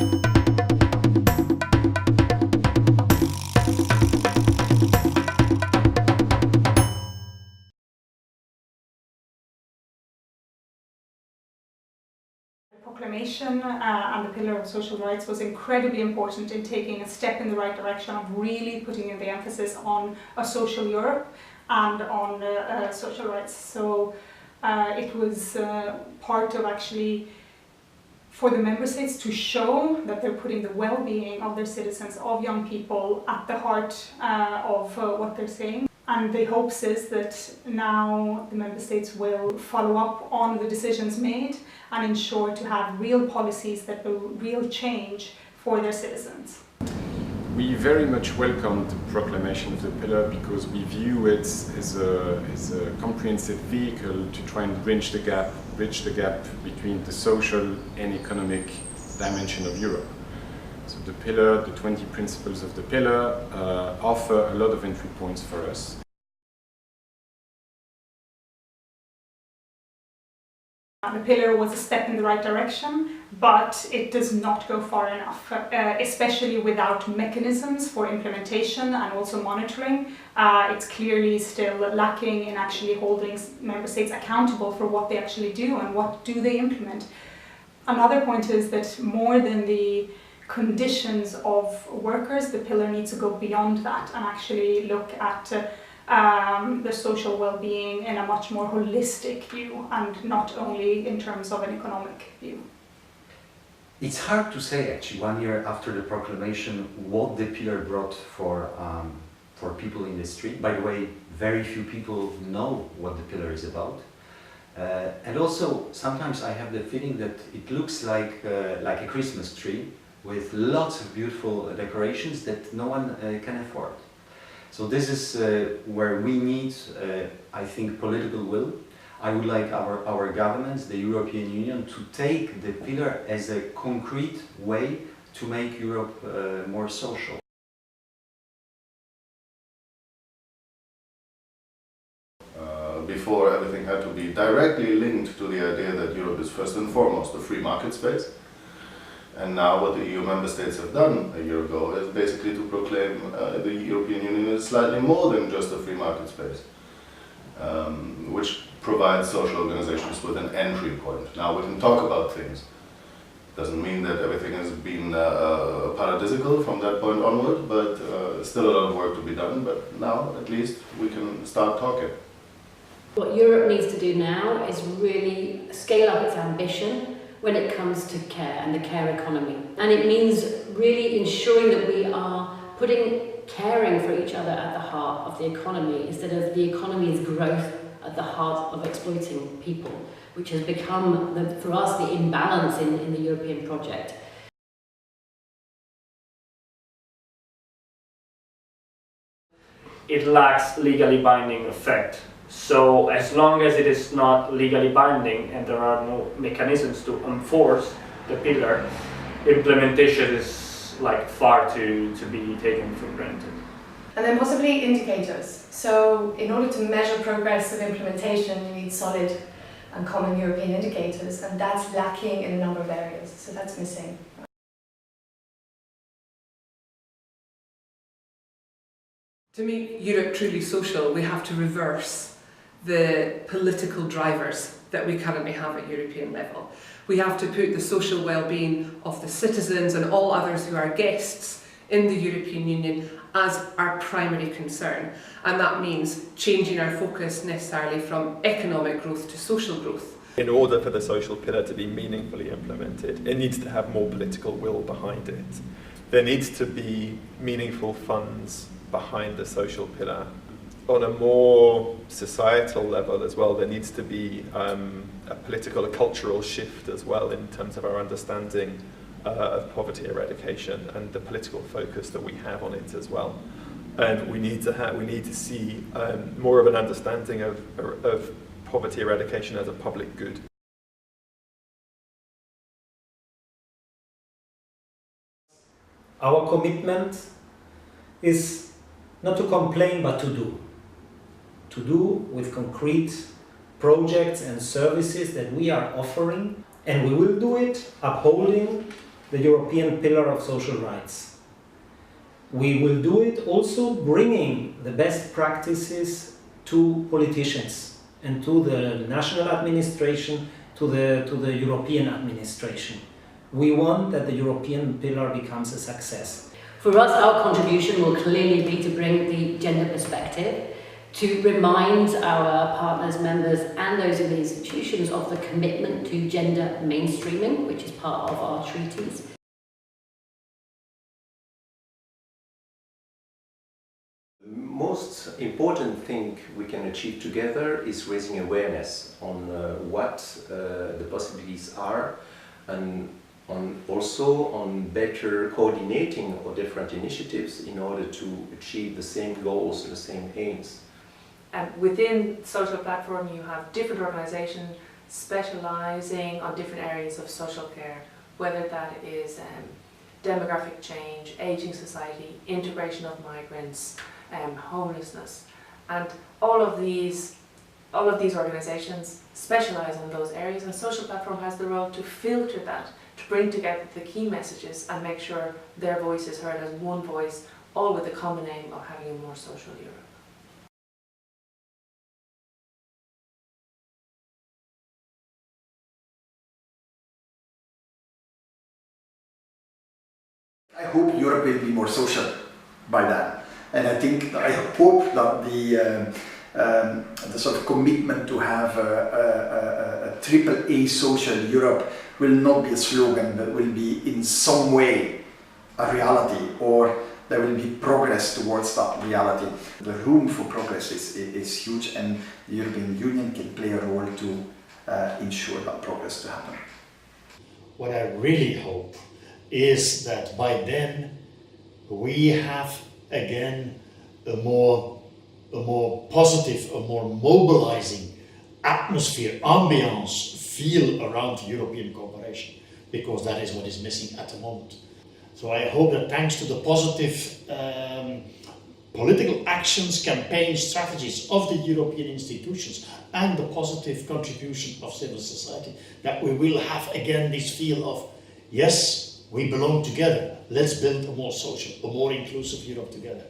Proclamation and the Pillar of Social Rights was incredibly important in taking a step in the right direction of really putting in the emphasis on a social Europe and on social rights. So it was part of actually for the member states to show that they're putting the well-being of their citizens, of young people, at the heart of what they're saying. And the hopes is that now the member states will follow up on the decisions made and ensure to have real policies that will real change for their citizens. We very much welcome the proclamation of the pillar because we view it as a comprehensive vehicle to try and bridge the gap between the social and economic dimension of Europe. So the pillar, the 20 principles of the pillar offer a lot of entry points for us. The pillar was a step in the right direction, but it does not go far enough, especially without mechanisms for implementation and also monitoring. It's clearly still lacking in actually holding member states accountable for what they actually do and what do they implement. Another point is that more than the conditions of workers, the pillar needs to go beyond that and actually look at the social well-being in a much more holistic view and not only in terms of an economic view. It's hard to say actually 1 year after the proclamation what the pillar brought for people in the street. By the way, very few people know what the pillar is about. And also sometimes I have the feeling that it looks like a Christmas tree with lots of beautiful decorations that no one can afford. So this is where we need, I think, political will. I would like our governments, the European Union, to take the pillar as a concrete way to make Europe more social. Before, everything had to be directly linked to the idea that Europe is first and foremost a free market space. And now what the EU member states have done a year ago is basically to proclaim the European Union is slightly more than just a free market space, which provides social organizations with an entry point. Now we can talk about things. Doesn't mean that everything has been paradisical from that point onward, but still a lot of work to be done. But now at least we can start talking. What Europe needs to do now is really scale up its ambition when it comes to care and the care economy. And it means really ensuring that we are putting caring for each other at the heart of the economy instead of the economy's growth at the heart of exploiting people, which has become, for us, the imbalance in the European project. It lacks legally binding effect. So as long as it is not legally binding and there are no mechanisms to enforce the pillar, implementation is far to be taken for granted. And then possibly indicators. So in order to measure progress of implementation, you need solid and common European indicators, and that's lacking in a number of areas, so that's missing. To make Europe truly social, we have to reverse the political drivers that we currently have at European level. We have to put the social well-being of the citizens and all others who are guests in the European Union as our primary concern. And that means changing our focus necessarily from economic growth to social growth. In order for the social pillar to be meaningfully implemented, it needs to have more political will behind it. There needs to be meaningful funds behind the social pillar. On a more societal level as well, there needs to be a political, a cultural shift as well in terms of our understanding of poverty eradication and the political focus that we have on it as well. And we need to see more of an understanding of poverty eradication as a public good. Our commitment is not to complain but to do. To do with concrete projects and services that we are offering, and we will do it upholding the European Pillar of Social Rights. We will do it also bringing the best practices to politicians and to the national administration, to the European administration. We want that the European pillar becomes a success. For us, our contribution will clearly be to bring the gender perspective, to remind our partners, members and those in the institutions of the commitment to gender mainstreaming, which is part of our treaties. The most important thing we can achieve together is raising awareness on what the possibilities are, and also on better coordinating our different initiatives in order to achieve the same goals and the same aims. Within Social Platform you have different organisations specialising on different areas of social care, whether that is demographic change, ageing society, integration of migrants, homelessness, and all of these organisations specialise in those areas, and Social Platform has the role to filter that, to bring together the key messages and make sure their voice is heard as one voice, all with the common aim of having a more social Europe. I hope Europe will be more social by then. And I hope that the sort of commitment to have a AAA social Europe will not be a slogan, but will be in some way a reality, or there will be progress towards that reality. The room for progress is huge, and the European Union can play a role to ensure that progress to happen. What I really hope is that by then we have again a more positive, a more mobilizing atmosphere, ambience, feel around European cooperation, because that is what is missing at the moment. So I hope that thanks to the positive political actions, campaigns, strategies of the European institutions and the positive contribution of civil society, that we will have again this feel of, yes, we belong together. Let's build a more social, a more inclusive Europe together.